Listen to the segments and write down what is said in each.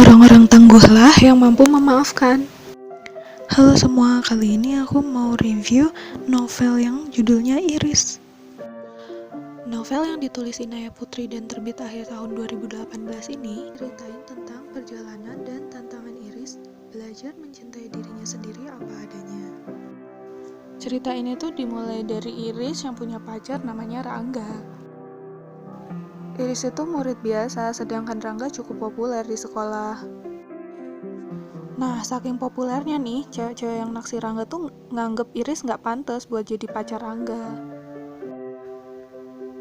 Orang-orang tangguhlah yang mampu memaafkan. Halo semua, kali ini aku mau review novel yang judulnya Iris. Novel yang ditulis Inaya Putri dan terbit akhir tahun 2018 ini ceritain tentang perjalanan dan tantangan Iris belajar mencintai dirinya sendiri apa adanya. Cerita ini tuh dimulai dari Iris yang punya pacar namanya Rangga. Iris itu murid biasa, sedangkan Rangga cukup populer di sekolah. Nah, saking populernya nih, cewek-cewek yang naksir Rangga tuh nganggep Iris nggak pantas buat jadi pacar Rangga.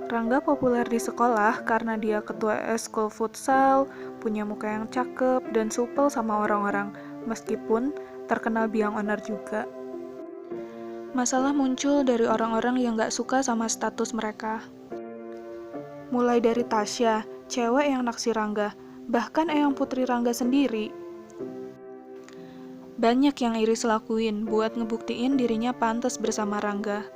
Rangga populer di sekolah karena dia ketua eskul futsal, punya muka yang cakep, dan supel sama orang-orang, meskipun terkenal biang onar juga. Masalah muncul dari orang-orang yang nggak suka sama status mereka. Mulai dari Tasya, cewek yang naksir Rangga, bahkan Eyang Putri Rangga sendiri. Banyak yang Iris lakuin buat ngebuktiin dirinya pantas bersama Rangga.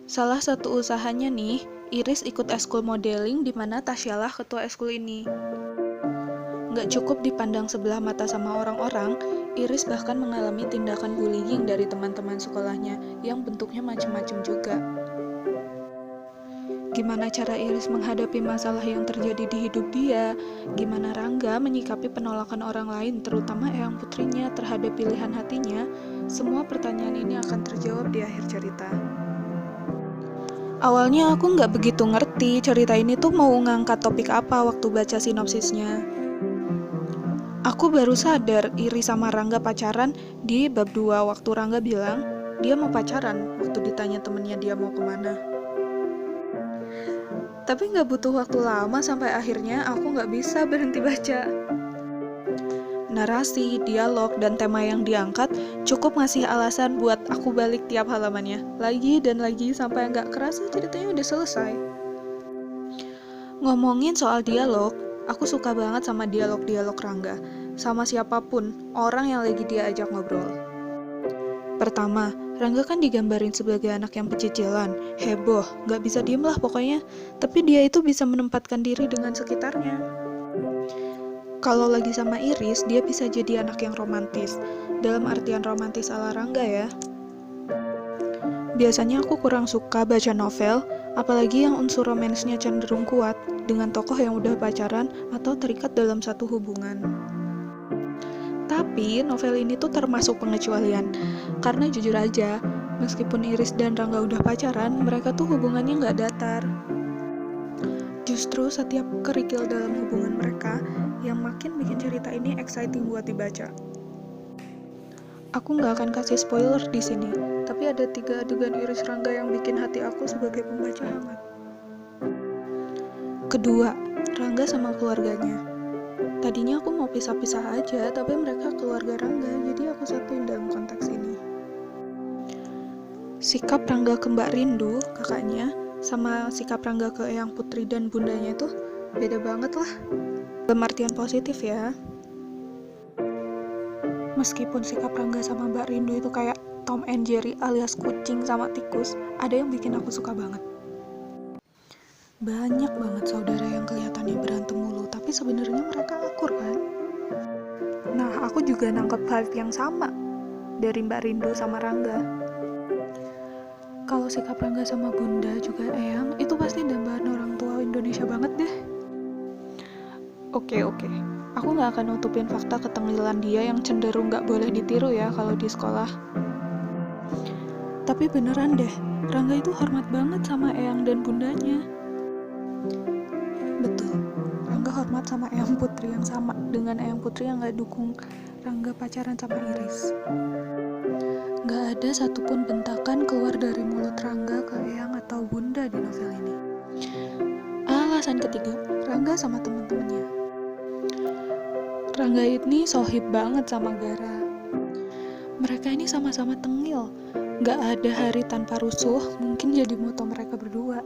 Salah satu usahanya nih, Iris ikut eskul modeling di mana Tasya lah ketua eskul ini. Nggak cukup dipandang sebelah mata sama orang-orang, Iris bahkan mengalami tindakan bullying dari teman-teman sekolahnya yang bentuknya macam-macam juga. Gimana cara Iris menghadapi masalah yang terjadi di hidup dia? Gimana Rangga menyikapi penolakan orang lain, terutama Eyang Putrinya terhadap pilihan hatinya? Semua pertanyaan ini akan terjawab di akhir cerita. Awalnya aku nggak begitu ngerti cerita ini tuh mau ngangkat topik apa waktu baca sinopsisnya. Aku baru sadar Iris sama Rangga pacaran di bab 2 waktu Rangga bilang dia mau pacaran waktu ditanya temennya dia mau kemana. Tapi nggak butuh waktu lama sampai akhirnya aku nggak bisa berhenti baca. Narasi, dialog, dan tema yang diangkat cukup ngasih alasan buat aku balik tiap halamannya. Lagi dan lagi sampai nggak kerasa ceritanya udah selesai. Ngomongin soal dialog, aku suka banget sama dialog-dialog Rangga. Sama siapapun, orang yang lagi dia ajak ngobrol. Pertama, Rangga kan digambarin sebagai anak yang pecicilan, heboh, gak bisa diem lah pokoknya. Tapi dia itu bisa menempatkan diri dengan sekitarnya. Kalau lagi sama Iris, dia bisa jadi anak yang romantis. Dalam artian romantis ala Rangga ya. Biasanya aku kurang suka baca novel, apalagi yang unsur romansnya cenderung kuat, dengan tokoh yang udah pacaran atau terikat dalam satu hubungan. Tapi novel ini tuh termasuk pengecualian, karena jujur aja, meskipun Iris dan Rangga udah pacaran, mereka tuh hubungannya nggak datar. Justru setiap kerikil dalam hubungan mereka yang makin bikin cerita ini exciting buat dibaca. Aku nggak akan kasih spoiler di sini, tapi ada 3 adegan Iris Rangga yang bikin hati aku sebagai pembaca hangat. Kedua, Rangga sama keluarganya. Tadinya aku mau pisah-pisah aja, tapi mereka keluarga Rangga, jadi aku satuin dalam konteks ini. Sikap Rangga ke Mbak Rindu, kakaknya, sama sikap Rangga ke Eyang Putri dan bundanya itu beda banget lah. Dalam artian positif ya. Meskipun sikap Rangga sama Mbak Rindu itu kayak Tom and Jerry alias kucing sama tikus, ada yang bikin aku suka banget. Banyak banget saudara yang kelihatannya berantem mulu, tapi sebenarnya mereka akur kan? Nah, aku juga nangkep vibe yang sama dari Mbak Rindu sama Rangga. Kalau sikap Rangga sama Bunda juga Eyang, itu pasti dambaan orang tua Indonesia banget deh. Oke. Aku nggak akan nutupin fakta ketengilan dia yang cenderung nggak boleh ditiru ya kalau di sekolah. Tapi beneran deh, Rangga itu hormat banget sama Eyang dan bundanya. Betul, Rangga hormat sama Eyang Putri yang sama dengan Eyang Putri yang gak dukung Rangga pacaran sama Iris. Gak ada satupun bentakan keluar dari mulut Rangga ke Eyang atau Bunda di novel ini. Alasan ketiga, Rangga sama teman-temannya. Rangga ini sohib banget sama Gara. Mereka ini sama-sama tengil. Gak ada hari tanpa rusuh, mungkin jadi moto mereka berdua.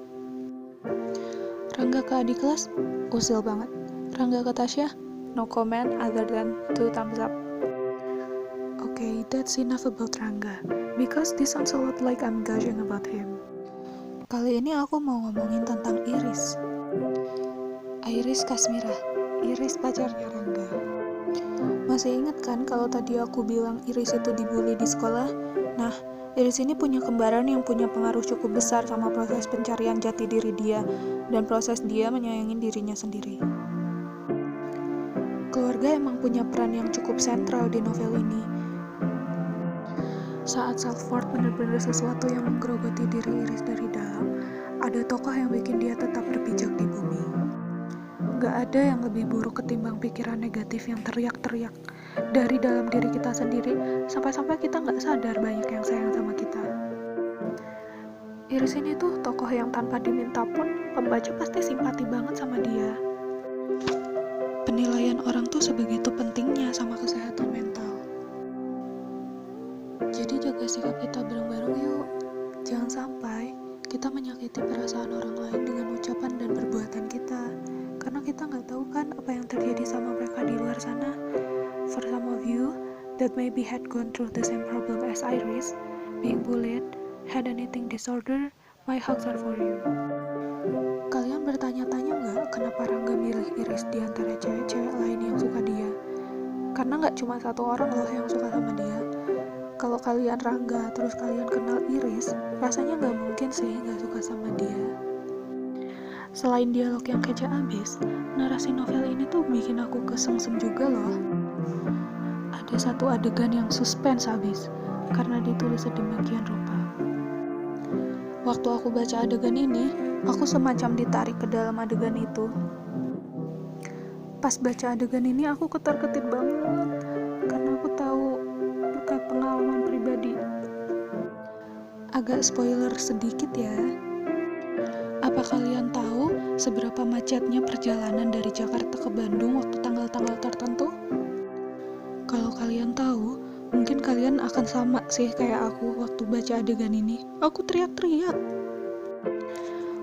Rangga ke adik kelas, usil banget. Rangga ke Tasya, no comment other than 2 thumbs up. Okay, that's enough about Rangga, because this sounds a lot like I'm gushing about him. Kali ini aku mau ngomongin tentang Iris. Iris Kasmira. Iris pacarnya Rangga. Masih ingat kan kalau tadi aku bilang Iris itu dibully di sekolah? Nah, Iris ini punya kembaran yang punya pengaruh cukup besar sama proses pencarian jati diri dia dan proses dia menyayangi dirinya sendiri. Keluarga emang punya peran yang cukup sentral di novel ini. Saat self-worth benar-benar sesuatu yang menggerogoti diri Iris dari dalam, ada tokoh yang bikin dia tetap berpijak di bumi. Gak ada yang lebih buruk ketimbang pikiran negatif yang teriak-teriak dari dalam diri kita sendiri, sampai-sampai kita gak sadar banyak yang sayang sama kita. Iris ini tuh tokoh yang tanpa diminta pun, pembaca pasti simpati banget sama dia. Penilaian orang tuh sebegitu pentingnya sama kesehatan mental. Jadi jaga sikap kita bareng-bareng yuk. Jangan sampai kita menyakiti perasaan orang lain dengan ucapan dan perbuatan kita. Karena kita nggak tahu kan apa yang terjadi sama mereka di luar sana. For some of you that maybe had gone through the same problem as Iris, being bullied, had an eating disorder, my hugs are for you. Kalian bertanya-tanya nggak kenapa Rangga milih Iris di antara cewek-cewek lain yang suka dia? Karena nggak cuma satu orang loh yang suka sama dia. Kalau kalian Rangga terus kalian kenal Iris, rasanya nggak mungkin sih nggak suka sama dia. Selain dialog yang kece abis, narasi novel ini tuh bikin aku kesengsem juga loh. Ada satu adegan yang suspense abis, karena ditulis sedemikian rupa. Waktu aku baca adegan ini, aku semacam ditarik ke dalam adegan itu. Pas baca adegan ini aku ketar-ketir banget, karena aku tahu berkat pengalaman pribadi. Agak spoiler sedikit ya. Apa kalian tahu seberapa macetnya perjalanan dari Jakarta ke Bandung waktu tanggal-tanggal tertentu? Kalau kalian tahu, mungkin kalian akan sama sih kayak aku waktu baca adegan ini. Aku teriak-teriak.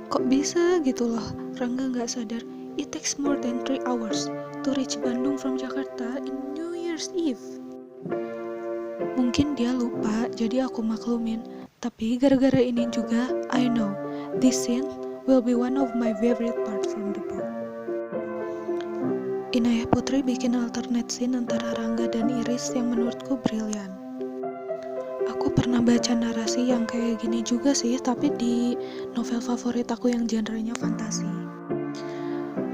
Kok bisa gitu loh, Rangga nggak sadar. It takes more than 3 hours to reach Bandung from Jakarta in New Year's Eve. Mungkin dia lupa, jadi aku maklumin. Tapi gara-gara ini juga, I know, this scene will be one of my favorite part from the book. Inayah Putri bikin alternate scene antara Rangga dan Iris yang menurutku brilian. Aku pernah baca narasi yang kayak gini juga sih, tapi di novel favorit aku yang genrenya fantasi.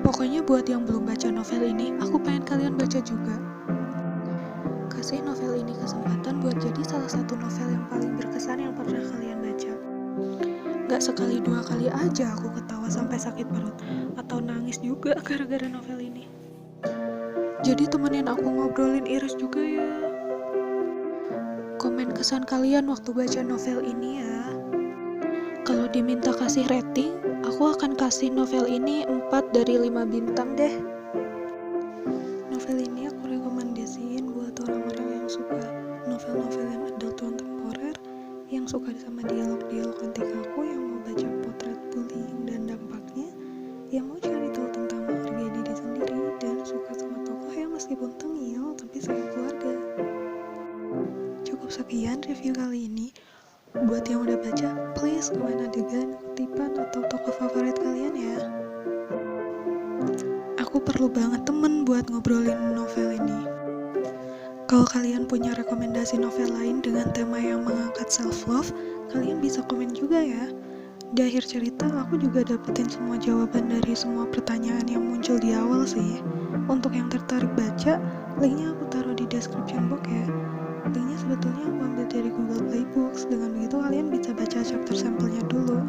Pokoknya buat yang belum baca novel ini, aku pengen kalian baca juga. Kasih novel ini kesempatan buat jadi salah satu novel yang paling berkesan yang pernah kalian baca. Gak sekali dua kali aja aku ketawa sampai sakit perut atau nangis juga gara-gara novel ini. Jadi temenin aku ngobrolin Iris juga ya. Komen kesan kalian waktu baca novel ini ya. Kalau diminta kasih rating, aku akan kasih novel ini 4 dari 5 bintang deh. Novel ini aku rekomendasiin buat orang-orang yang suka novel-novel yang adult kontemporer, yang suka sama dialog-dialog anti kaku, yang mau baca potret bullying dan dampaknya, yang mau cari tahu tentang menghargai diri sendiri, dan suka sama tokoh yang meskipun tengil tapi sayang keluarga. Cukup sekian review kali ini. Buat yang udah baca, please komen adegan, kutipan, atau tokoh favorit kalian ya. Aku perlu banget temen buat ngobrolin novel ini. Kalau kalian punya rekomendasi novel lain dengan tema yang mengangkat self-love, kalian bisa komen juga ya. Di akhir cerita, aku juga dapetin semua jawaban dari semua pertanyaan yang muncul di awal sih. Untuk yang tertarik baca, linknya aku taruh di description box ya. Linknya sebetulnya aku ambil dari Google Play Books. Dengan begitu kalian bisa baca chapter sampelnya dulu.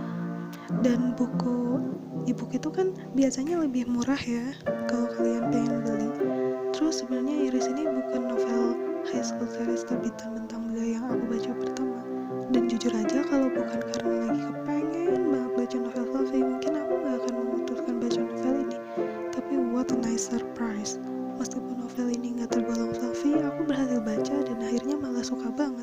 Dan buku e-book itu kan biasanya lebih murah ya kalau kalian pengen beli. Terus sebenarnya Iris ini bukan novel high school series terbitan Bentang Bela yang aku baca pertama. Dan jujur aja kalau bukan karena lagi kepengen banget baca novel fluffy, mungkin aku gak akan memutuskan baca novel ini. Tapi what a nice surprise. Meskipun novel ini gak tergolong fluffy, aku berhasil baca dan akhirnya malah suka banget.